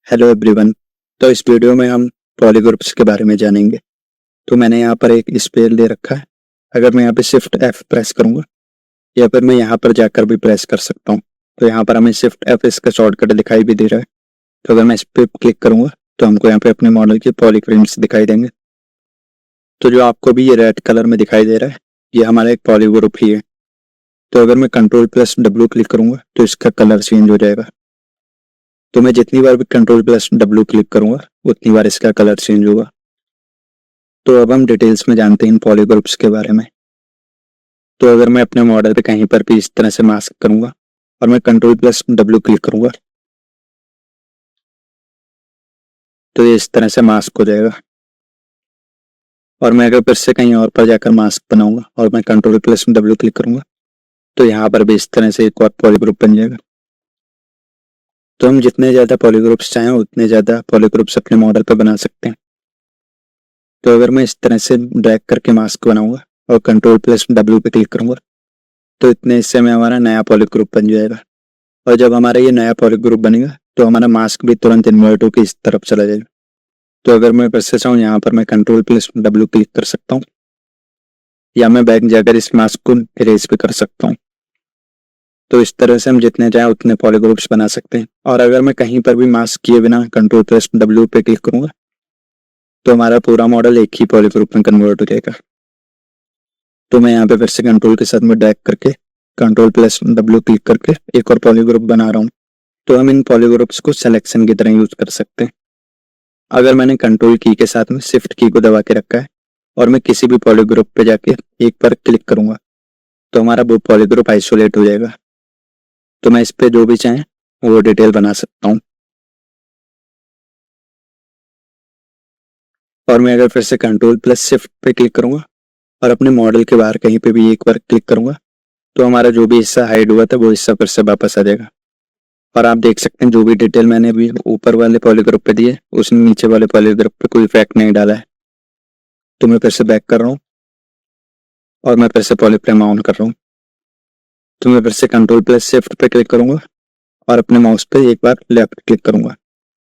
Hello everyone. तो इस video में हम पॉलीग्रुप्स के बारे में जानेंगे। तो मैंने यहाँ पर एक स्पेल ले रखा है। अगर मैं यहाँ पे शिफ्ट F प्रेस करूंगा या फिर मैं यहाँ पर जाकर भी प्रेस कर सकता हूँ। तो यहाँ पर हमें शिफ्ट F इसका शॉर्टकट दिखाई भी दे रहा है। तो अगर मैं इस पर क्लिक करूंगा तो हमको यहाँ पे अपने मॉडल के पॉलीग्राफ्स दिखाई देंगे। तो जो आपको भी ये रेड कलर में दिखाई दे रहा है ये हमारा एक पॉलीग्रुप ही है। तो अगर मैं Ctrl+W क्लिक करूंगा तो इसका कलर चेंज हो जाएगा। तो मैं जितनी बार भी Ctrl+W क्लिक करूंगा उतनी बार इसका कलर चेंज होगा। तो अब हम डिटेल्स में जानते हैं इन पॉलीग्रुप्स के बारे में। तो अगर मैं अपने मॉडल पे कहीं पर भी इस तरह से मास्क करूंगा और मैं Ctrl+W क्लिक करूंगा तो ये इस तरह से मास्क हो जाएगा। और मैं अगर फिर से कहीं और पर जाकर मास्क बनाऊंगा और मैं Ctrl+W क्लिक करूंगा तो यहाँ पर भी इस तरह से एक और पॉलीग्रुप बन जाएगा। तो हम जितने ज्यादा पॉलीग्रुप्स चाहें उतने ज्यादा पॉलीग्रुप्स अपने मॉडल पर बना सकते हैं। तो अगर मैं इस तरह से ड्रैग करके मास्क बनाऊंगा और Ctrl+W पे क्लिक करूंगा तो इतने हिस्से में हमारा नया पॉलीग्रुप बन जाएगा। और जब हमारा ये नया पॉलीग्रुप बनेगा तो हमारा मास्क भी तुरंत इन्वर्ट होकर इस तरफ चला जाएगा। तो अगर मैं फिर से चाहूँ यहाँ पर मैं Ctrl+W क्लिक कर सकता हूँ या मैं बैक जाकर इस मास्क को इरेज भी कर सकता हूँ। तो इस तरह से हम जितने चाहें उतने पॉलीग्रुप्स बना सकते हैं। और अगर मैं कहीं पर भी मास्क किए बिना Ctrl+W पे क्लिक करूंगा तो हमारा पूरा मॉडल एक ही पॉलीग्रुप में कन्वर्ट हो जाएगा। तो मैं यहाँ पे फिर से कंट्रोल के साथ में ड्रैग करके Ctrl+W क्लिक करके एक और पॉलीग्रुप बना रहा हूँ। तो हम इन पॉलीग्रुप्स को सिलेक्शन की तरह यूज कर सकते हैं। अगर मैंने कंट्रोल की के साथ में शिफ्ट की को दबा के रखा है और मैं किसी भी पॉलीग्रुप पे जाके एक पर क्लिक करूंगा तो हमारा वो पॉलीग्रुप आइसोलेट हो जाएगा। तो मैं इस पे जो भी चाहे वो डिटेल बना सकता हूँ। और मैं अगर फिर से Ctrl+Shift पे क्लिक करूंगा और अपने मॉडल के बाहर कहीं पे भी एक बार क्लिक करूंगा तो हमारा जो भी हिस्सा हाइड हुआ था वो हिस्सा फिर से वापस आ जाएगा। और आप देख सकते हैं जो भी डिटेल मैंने अभी ऊपर वाले पॉलीग्रुप पे दिए उसने नीचे वाले पॉलीग्रुप पे कोई इफेक्ट नहीं डाला है। तो मैं फिर से बैक कर रहा हूँ और मैं फिर से पॉलीफ्रेम ऑन कर रहा हूँ। तो मैं फिर से Ctrl+Shift पे क्लिक करूंगा और अपने माउस पे एक बार लेफ्ट क्लिक करूंगा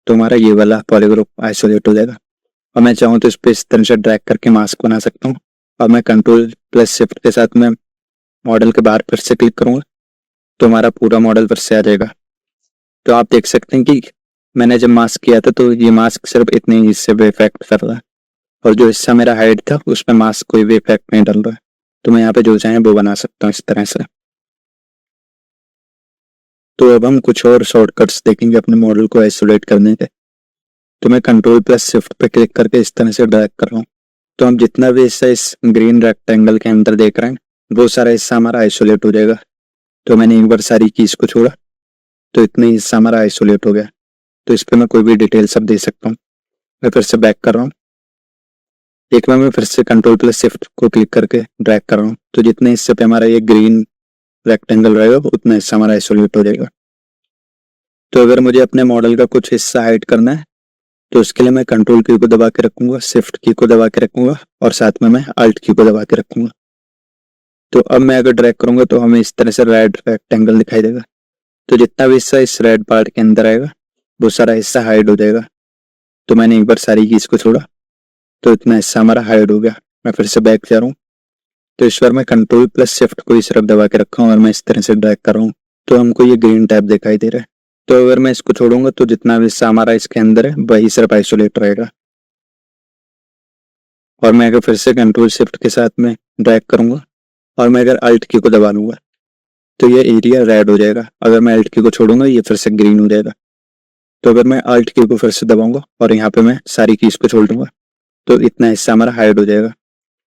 तो हमारा ये वाला पॉलीग्रुप आइसोलेट हो जाएगा। और मैं चाहूँ तो इस पे इस तरह से ड्रैग करके मास्क बना सकता हूँ और मैं Ctrl+Shift के साथ में मॉडल के बाहर फिर से क्लिक करूंगा तो हमारा पूरा मॉडल फिर से आ जाएगा। तो आप देख सकते हैं कि मैंने जब मास्क किया था तो ये मास्क सिर्फ इतने ही हिस्से पे इफेक्ट कर रहा है और जो हिस्सा मेरा हाइड था उसमें मास्क कोई भी इफेक्ट नहीं डल रहा है। तो मैं यहाँ पे जो चाहे वो बना सकता हूँ इस तरह से। तो अब हम कुछ और शॉर्टकट्स देखेंगे अपने मॉडल को आइसोलेट करने के। तो मैं Ctrl+Shift पे क्लिक करके इस तरह से ड्रैग कर रहा हूँ। तो हम जितना भी हिस्सा इस ग्रीन रेक्टेंगल के अंदर देख रहे हैं वो सारा हिस्सा हमारा आइसोलेट हो जाएगा। तो मैंने एक बार सारी कीज को छोड़ा तो इतने हिस्सा हमारा आइसोलेट हो गया। तो इस पर मैं कोई भी डिटेल सब दे सकता हूँ। मैं फिर से बैक कर रहा हूँ। एक बार मैं फिर से Ctrl+Shift को क्लिक करके ड्रैग कर रहा हूँ तो जितने हिस्से पे हमारा ये ग्रीन रेक्टेंगल रहेगा उतना हिस्सा हमारा आइसोलेट हो जाएगा। तो अगर मुझे अपने मॉडल का कुछ हिस्सा हाइड करना है तो उसके लिए मैं कंट्रोल की को दबा के रखूंगा, शिफ्ट की को दबा के रखूंगा और साथ में मैं अल्ट की को दबा के रखूंगा। तो अब मैं अगर ड्रैग करूंगा तो हमें इस तरह से रेड रेक्टेंगल दिखाई देगा। तो जितना भी हिस्सा इस रेड पार्ट के अंदर आएगा वो सारा हिस्सा हाइड हो जाएगा। तो मैंने एक बार सारी कीज को छोड़ा तो इतना हिस्सा हमारा हाइड हो गया। मैं फिर से बैक जा रहा हूँ। तो इस बार मैं Ctrl+Shift को ही सिर्फ दबा के रखा हूँ और मैं इस तरह से ड्रैग कर रहा हूँ तो हमको ये ग्रीन टैब दिखाई दे रहा है। तो अगर मैं इसको छोड़ूंगा तो जितना भी हिस्सा हमारा इसके अंदर है वही सिर्फ आइसोलेट रहेगा। और मैं अगर फिर से Ctrl+Shift के साथ में ड्रैग करूंगा और मैं अगर अल्ट की को दबा लूंगा तो ये एरिया रेड हो जाएगा। अगर मैं अल्ट की को छोड़ूंगा ये फिर से ग्रीन हो जाएगा। तो अगर मैं अल्ट की को फिर से दबाऊंगा और यहाँ पे मैं सारी कीज को छोड़ दूंगा तो इतना हिस्सा हमारा हाइड हो जाएगा।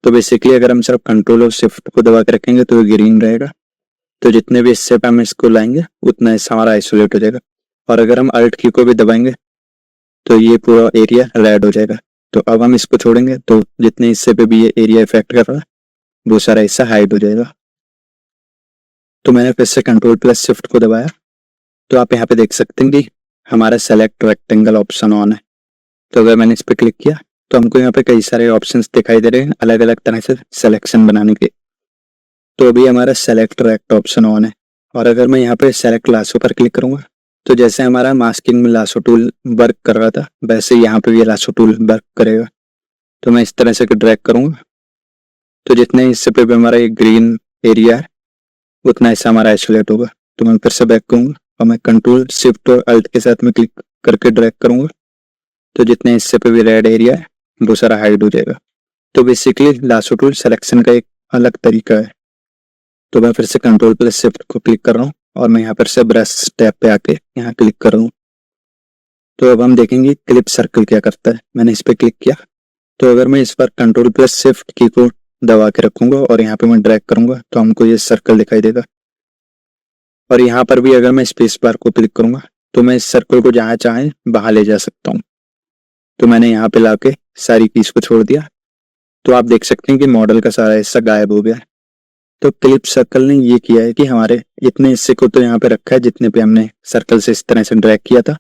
तो बेसिकली अगर हम सिर्फ कंट्रोल और शिफ्ट को दबा के रखेंगे तो ये ग्रीन रहेगा। तो जितने भी हिस्से पे हम इसको लाएंगे उतना हिस्सा हमारा आइसोलेट हो जाएगा। और अगर हम अल्ट की को भी दबाएंगे तो ये पूरा एरिया रेड हो जाएगा। तो अब हम इसको छोड़ेंगे तो जितने हिस्से पे भी ये एरिया इफेक्ट कर रहा है वो सारा हिस्सा हाइड हो जाएगा। तो मैंने फिर से Ctrl+Shift को दबाया तो आप यहाँ पे देख सकते हैं कि हमारा सेलेक्ट रेक्टेंगल ऑप्शन ऑन है। तो अगर मैंने इस पर क्लिक किया तो हमको यहाँ पे कई सारे ऑप्शंस दिखाई दे रहे हैं अलग अलग तरह से सिलेक्शन बनाने के। तो अभी हमारा सेलेक्ट रेक्ट ऑप्शन ऑन है। और अगर मैं यहाँ पे सेलेक्ट लासो पर क्लिक करूंगा तो जैसे हमारा मास्किंग में लासो टूल वर्क कर रहा था, वैसे यहाँ पे भी लासो टूल वर्क करेगा। तो मैं इस तरह से ड्रैग करूंगा, तो जितने हिस्से पे भी हमारा एक ग्रीन एरिया है उतना हिस्सा हमारा आइसोलेट होगा। तो मैं फिर से बैक करूंगा और मैं कंट्रोल शिफ्ट और अल्ट के साथ में क्लिक करके ड्रैग करूंगा, तो जितने हिस्से पे भी रेड एरिया है वो सारा हाइड हो जाएगा। तो बेसिकली लासो टूल सिलेक्शन का एक अलग तरीका है। तो मैं फिर से कंट्रोल प्लस शिफ्ट को क्लिक कर रहा हूँ और मैं यहाँ पर से ब्रश टैब पे आके यहाँ क्लिक कर रहा हूँ। तो अब हम देखेंगे क्लिप सर्कल क्या करता है। मैंने इस पे क्लिक किया, तो अगर मैं इस पर कंट्रोल प्लस शिफ्ट की को दबा के रखूंगा और यहाँ पे मैं ड्रैग करूंगा तो हमको ये सर्कल दिखाई देगा। और यहाँ पर भी अगर मैं स्पेस बार को क्लिक करूंगा तो मैं इस सर्कल को जहाँ चाहे वहां ले जा सकता हूँ। तो मैंने यहाँ पे लाके सारी कीज को छोड़ दिया, तो आप देख सकते हैं कि मॉडल का सारा हिस्सा गायब हो गया है। तो क्लिप सर्कल ने ये किया है कि हमारे इतने हिस्से को तो यहाँ पे रखा है जितने पे हमने सर्कल से इस तरह से ड्रैग किया था,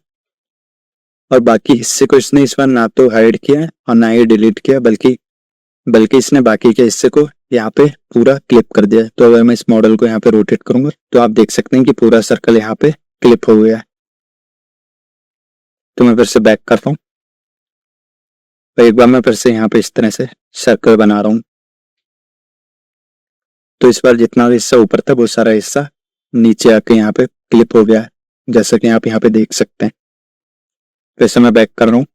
और बाकी हिस्से को इसने इस बार ना तो हाइड किया है और ना ही डिलीट किया, बल्कि इसने बाकी के हिस्से को यहाँ पे पूरा क्लिप कर दिया है। तो अगर मैं इस मॉडल को यहाँ पे रोटेट करूंगा तो आप देख सकते हैं कि पूरा सर्कल यहाँ पे क्लिप हो गया है। तो मैं फिर से बैक करता हूँ और एक बार मैं फिर से यहाँ पे इस तरह से सर्कल बना रहा हूँ। तो इस बार जितना भी हिस्सा ऊपर था वो सारा हिस्सा नीचे आके यहाँ पे क्लिप हो गया है, जैसा कि आप यहाँ पे देख सकते हैं। वैसे मैं बैक कर रहा हूँ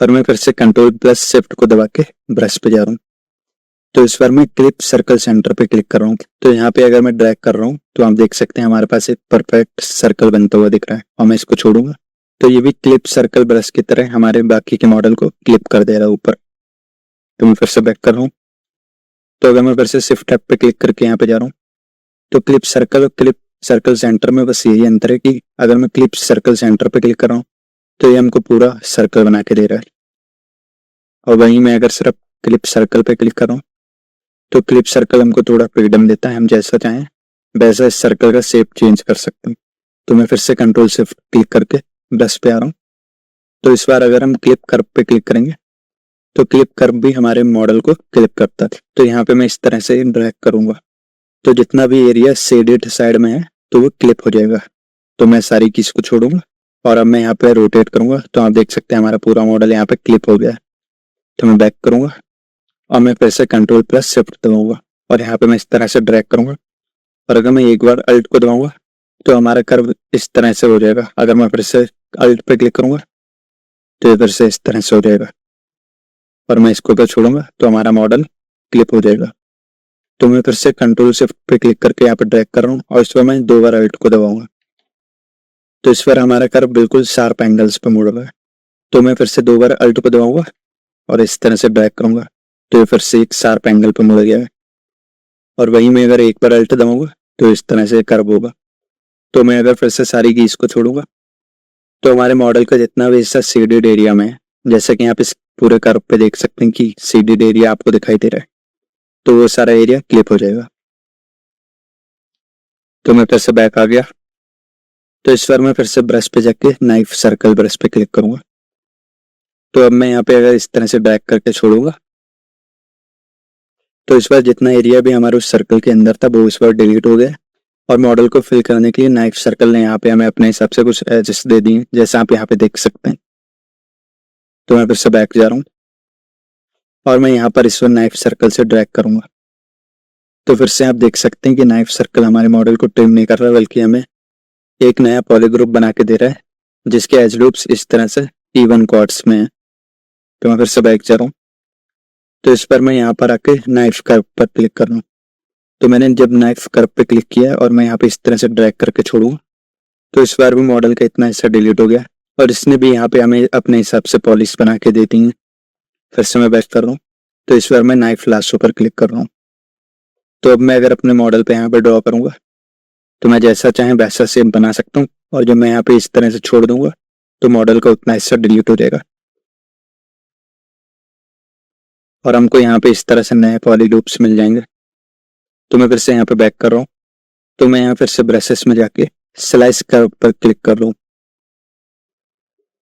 और मैं फिर से कंट्रोल प्लस शिफ्ट को दबा के ब्रश पे जा रहा हूँ। तो इस बार मैं क्लिप सर्कल सेंटर पे क्लिक कर रहा हूँ। तो यहाँ पे अगर मैं ड्रैग कर रहा हूँ तो आप देख सकते हैं हमारे पास एक परफेक्ट सर्कल बनता हुआ दिख रहा है, और मैं इसको छोड़ूंगा तो ये भी क्लिप सर्कल ब्रश की तरह हमारे बाकी के मॉडल को क्लिप कर दे रहा है ऊपर। तो मैं फिर से बैक कर रहा हूँ, तो अगर मैं फिर से शिफ्ट टैब पे क्लिक करके यहाँ पे जा रहा हूँ तो क्लिप सर्कल और क्लिप सर्कल सेंटर में बस यही अंतर है कि अगर मैं क्लिप सर्कल सेंटर पे क्लिक कर रहा हूँ तो ये हमको पूरा सर्कल बना के दे रहा है, और वहीं मैं अगर सिर्फ क्लिप सर्कल पे क्लिक कर रहा हूँ तो क्लिप सर्कल हमको थोड़ा फ्रीडम देता है, हम जैसा चाहें वैसा इस सर्कल का शेप चेंज कर सकते हैं। तो मैं फिर से कंट्रोल शिफ्ट क्लिक करके ब्रश पे आ रहा हूँ। तो इस बार अगर हम क्लिप कर्व पे क्लिक करेंगे तो क्लिप कर्व भी हमारे मॉडल को क्लिप करता है। तो यहाँ पे मैं इस तरह से ड्रैग करूंगा तो जितना भी एरिया शेडेड साइड में है तो वो क्लिप हो जाएगा। तो मैं सारी कीज को छोड़ूंगा और अब मैं यहाँ पे रोटेट करूंगा तो आप देख सकते हैं हमारा पूरा मॉडल यहाँ पे क्लिप हो गया है। तो मैं बैक करूंगा और मैं फिर से कंट्रोल प्लस शिफ्ट दबाऊंगा और यहाँ पे मैं इस तरह से ड्रैग करूंगा, और अगर मैं एक बार अल्ट को दबाऊंगा तो हमारा कर्व इस तरह से हो जाएगा। अगर मैं फिर से अल्ट पे क्लिक करूंगा तो ये फिर से इस तरह से हो जाएगा, और मैं इसको तो छोड़ूंगा तो हमारा मॉडल क्लिप हो जाएगा। तो मैं फिर से कंट्रोल शिफ्ट पे क्लिक करके यहाँ पे ड्रैग कर रहा हूँ और इस पर मैं 2 बार अल्ट को दबाऊंगा तो इस पर हमारा कर्व बिल्कुल शार्प एंगल्स पे मुड़ रहा है। तो मैं फिर से 2 बार अल्ट को दबाऊंगा और इस तरह से ड्रैग करूंगा तो ये फिर से एक शार्प एंगल पे मुड़ गया है, और वहीं में अगर एक बार अल्ट दबाऊंगा तो इस तरह से कर्व होगा। तो मैं अगर फिर से सारी कीज को छोड़ूंगा तो हमारे मॉडल का जितना भी हिस्सा शेडेड एरिया में है, जैसे कि आप इस पूरे कर्व पे देख सकते हैं कि शेडेड एरिया आपको दिखाई दे रहा है, तो वो सारा एरिया क्लिप हो जाएगा। तो मैं फिर से बैक आ गया, तो इस बार मैं फिर से ब्रश पे जाके नाइफ सर्कल ब्रश पे क्लिक करूंगा। तो अब मैं यहाँ पे अगर इस तरह से ड्रैग करके छोड़ूंगा तो इस बार जितना एरिया भी हमारे उस सर्कल के अंदर था वो इस बार डिलीट हो गया, और मॉडल को फिल करने के लिए नाइफ सर्कल ने यहाँ पे हमें अपने हिसाब से कुछ एजेस दे दिए जैसा आप यहाँ पे देख सकते हैं। तो मैं फिर से बैक जा रहा हूँ और मैं यहाँ पर इस बार नाइफ सर्कल से ड्रैग करूंगा। तो फिर से आप देख सकते हैं कि नाइफ सर्कल हमारे मॉडल को ट्रिम नहीं कर रहा बल्कि हमें एक नया पॉलीग्रुप बना के दे रहा है जिसके एज लूप्स इस तरह से इवन क्वाड्स में है। तो मैं फिर से बैक जा रहा हूँ, तो इस पर मैं यहाँ पर आके नाइफ कर्व पर क्लिक कर रहा हूँ। तो मैंने जब नाइफ कर्व पे क्लिक किया है और मैं यहाँ पे इस तरह से ड्रैग करके छोड़ूंगा तो इस बार भी मॉडल का इतना हिस्सा डिलीट हो गया, और इसने भी यहाँ पे हमें अपने हिसाब से पॉलिश बना के देती है। फिर से मैं बैक कर रहा हूँ, तो इस बार मैं नाइफ लासो पर क्लिक कर रहा हूँ। तो अब मैं अगर अपने मॉडल पे यहाँ पे ड्रॉ करूंगा तो मैं जैसा चाहे वैसा शेप बना सकता हूँ, और जब मैं यहाँ पे इस तरह से छोड़ दूंगा तो मॉडल का उतना हिस्सा डिलीट हो जाएगा और हमको यहाँ पे इस तरह से नए पॉली लूप्स मिल जाएंगे। तो मैं फिर से यहाँ पे बैक कर रहा हूँ, तो मैं यहाँ फिर से ब्रशेस में जाके स्लाइस कर्व पर क्लिक कर रहा हूँ।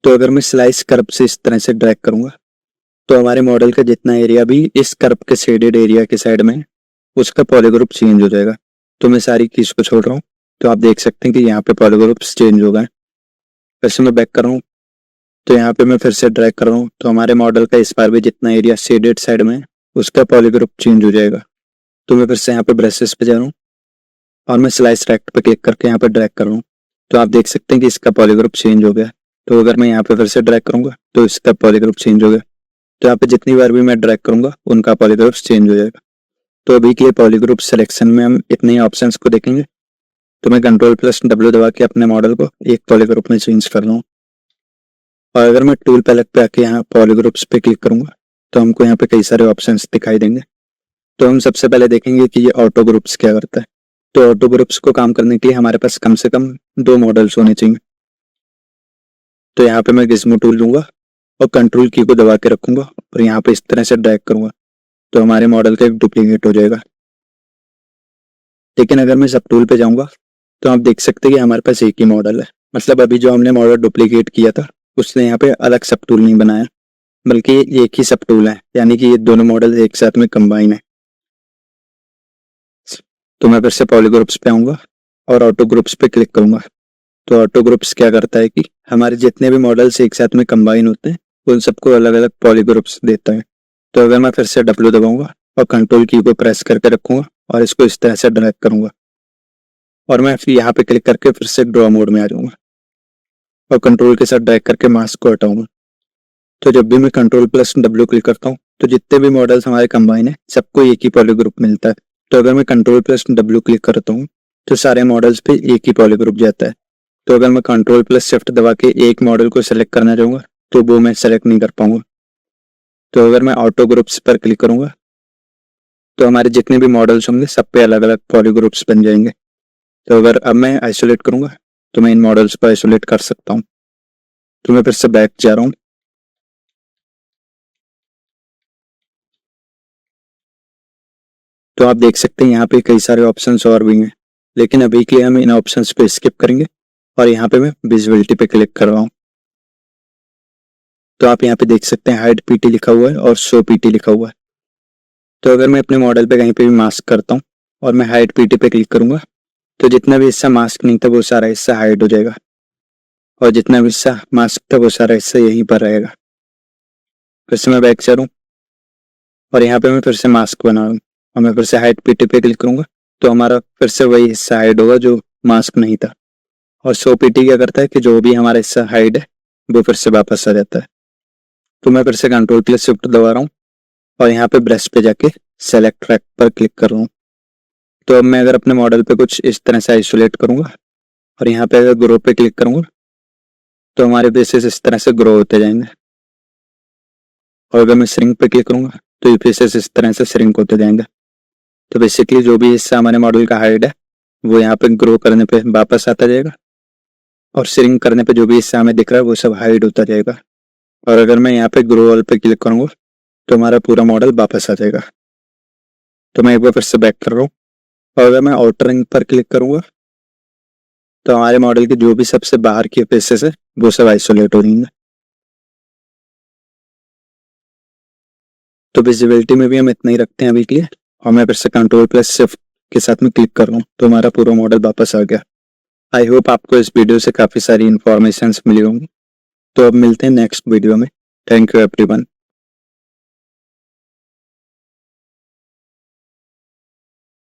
तो अगर मैं स्लाइस कर्व से इस तरह से ड्रैग करूंगा तो हमारे मॉडल का जितना एरिया भी इस कर्व के शेडेड एरिया के साइड में उसका पॉलीग्रुप चेंज हो जाएगा। तो मैं सारी कीज को छोड़ रहा हूँ तो आप देख सकते हैं कि यहाँ पे पॉलीग्रुप्स चेंज हो गए। फिर से मैं बैक कर रहा हूँ, तो यहाँ पे मैं फिर से ड्रैग कर रहा हूँ, तो हमारे मॉडल का इस बार भी जितना एरिया शेडेड साइड में है उसका पॉलीग्रुप चेंज हो जाएगा। तो मैं फिर से यहाँ पे ब्रशेस पे जा रहा हूँ और मैं स्लाइस रेक्ट पे क्लिक करके यहाँ पे ड्रैग कर रहा हूँ, तो आप देख सकते हैं कि इसका पॉलीग्रुप चेंज हो गया। तो अगर मैं यहाँ पे फिर से ड्रैग करूंगा तो इसका पॉलीग्रुप चेंज हो गया। तो यहाँ पे जितनी बार भी मैं ड्रैग करूंगा उनका पॉलीग्रुप चेंज हो जाएगा। तो अभी के पॉलीग्रुप सिलेक्शन में हम इतने ही ऑप्शंस को देखेंगे। तो मैं Ctrl+W दबा के अपने मॉडल को एक पॉलीग्रुप में चेंज कर रहा हूँ। और अगर मैं टूल पैलेट पे आके यहाँ पॉलीग्रुप्स पे क्लिक करूंगा तो हमको यहाँ पे कई सारे ऑप्शंस दिखाई देंगे। तो हम सबसे पहले देखेंगे कि ये ऑटो ग्रुप्स क्या करता है। तो ऑटो ग्रुप्स को काम करने के लिए हमारे पास कम से कम 2 मॉडल्स होने चाहिए। तो यहाँ पे मैं गिज़्मो टूल लूंगा और कंट्रोल की को दबा के रखूंगा और यहाँ पे इस तरह से ड्रैग करूंगा, तो हमारे मॉडल का एक डुप्लीकेट हो जाएगा। लेकिन अगर मैं सब टूल पे जाऊंगा तो आप देख सकते हैं कि हमारे पास एक ही मॉडल है। मतलब अभी जो हमने मॉडल डुप्लीकेट किया था उसने यहाँ पे अलग सब टूल नहीं बनाया, बल्कि ये एक ही सब टूल है, यानी कि ये दोनों मॉडल एक साथ में कंबाइन है। तो मैं फिर से पॉलीग्रुप्स पे आऊंगा और ऑटो ग्रुप्स पे क्लिक करूंगा। तो ऑटो ग्रुप्स क्या करता है कि हमारे जितने भी मॉडल्स एक साथ में कंबाइन होते हैं उन सबको अलग अलग पॉलीग्रुप्स देता है। तो अगर मैं फिर से W दबाऊंगा और कंट्रोल की को प्रेस करके रखूंगा और इसको इस तरह से ड्रैग करूंगा और मैं फिर यहाँ पे क्लिक करके फिर से ड्रॉ मोड में आ जाऊंगा और कंट्रोल के साथ ड्रैग करके मास्क को हटाऊंगा। तो जब भी मैं Ctrl+W क्लिक करता हूँ तो जितने भी मॉडल्स हमारे कंबाइन है सबको एक ही पॉलीग्रुप मिलता है। तो अगर मैं Ctrl+W क्लिक करता हूँ तो सारे मॉडल्स पे एक ही पॉलीग्रुप जाता है। तो अगर मैं Ctrl+Shift दबा के एक मॉडल को सेलेक्ट करना चाहूंगा तो वो मैं सेलेक्ट नहीं कर पाऊंगा। तो अगर मैं ऑटो ग्रुप्स पर क्लिक करूंगा तो हमारे जितने भी मॉडल्स होंगे सब पे अलग अलग पॉलीग्रुप्स बन जाएंगे। तो अगर अब मैं आइसोलेट करूंगा तो मैं इन मॉडल्स को आइसोलेट कर सकता हूँ। तो मैं फिर से बैक जा रहा हूँ। तो आप देख सकते हैं यहाँ पे कई सारे ऑप्शंस और भी हैं, लेकिन अभी के लिए हम इन ऑप्शंस को स्किप करेंगे और यहाँ पे मैं विजिबिलिटी पे क्लिक कर रहा हूँ। तो आप यहाँ पे देख सकते हैं हाइड PT लिखा हुआ है और शो PT लिखा हुआ है। तो अगर मैं अपने मॉडल पे कहीं पे भी मास्क करता हूँ और मैं हाइड PT पे क्लिक करूंगा तो जितना भी हिस्सा मास्क नहीं था वो सारा हिस्सा हाइड हो जाएगा और जितना भी हिस्सा मास्क था वो सारा हिस्सा यहीं पर रहेगा। फिर से मैं बैक चलूं और यहाँ पे मैं फिर से मास्क बना लूँ और मैं फिर से हाइड PT पे क्लिक करूंगा तो हमारा फिर से वही हिस्सा हाइड होगा जो मास्क नहीं था। और शो PT क्या करता है कि जो भी हमारा हिस्सा हाइड है वो फिर से वापस आ जाता है। तो मैं फिर से Ctrl+Shift दबा रहा हूँ और यहाँ पे ब्रश पे जाके सेलेक्ट ट्रैक पर क्लिक कर रहा हूँ। तो अब मैं अगर अपने मॉडल पे कुछ इस तरह से आइसोलेट करूंगा और यहाँ पे अगर ग्रो पे क्लिक करूंगा तो हमारे फेसेस इस तरह से ग्रो होते जाएंगे। और अगर मैं श्रिंक पे क्लिक करूंगा तो ये फेसेस इस तरह से श्रिंक होते जाएंगे। तो बेसिकली जो भी हिस्सा हमारे मॉडल का हाइड है वो यहाँ पे ग्रो करने पे वापस आता जाएगा और श्रिंक करने पे जो भी हिस्सा हमें दिख रहा है वो सब हाइड होता जाएगा। और अगर मैं यहाँ पे ग्रो ऑल पे क्लिक करूंगा तो हमारा पूरा मॉडल वापस आ जाएगा। तो मैं एक बार फिर से बैक कर रहा हूँ और अगर मैं आउटर रिंग पर क्लिक करूंगा तो हमारे मॉडल के जो भी सबसे बाहर के फेसेस है वो सब आइसोलेट हो जाएंगे। तो विजिबिलिटी में भी हम इतना ही रखते हैं अभी के लिए और मैं फिर से Ctrl+Shift के साथ में क्लिक कर रहा हूँ तो हमारा पूरा मॉडल वापस आ गया। आई होप आपको इस वीडियो से काफी सारी इंफॉर्मेशन मिली होंगी। तो अब मिलते हैं नेक्स्ट वीडियो में। Thank you everyone.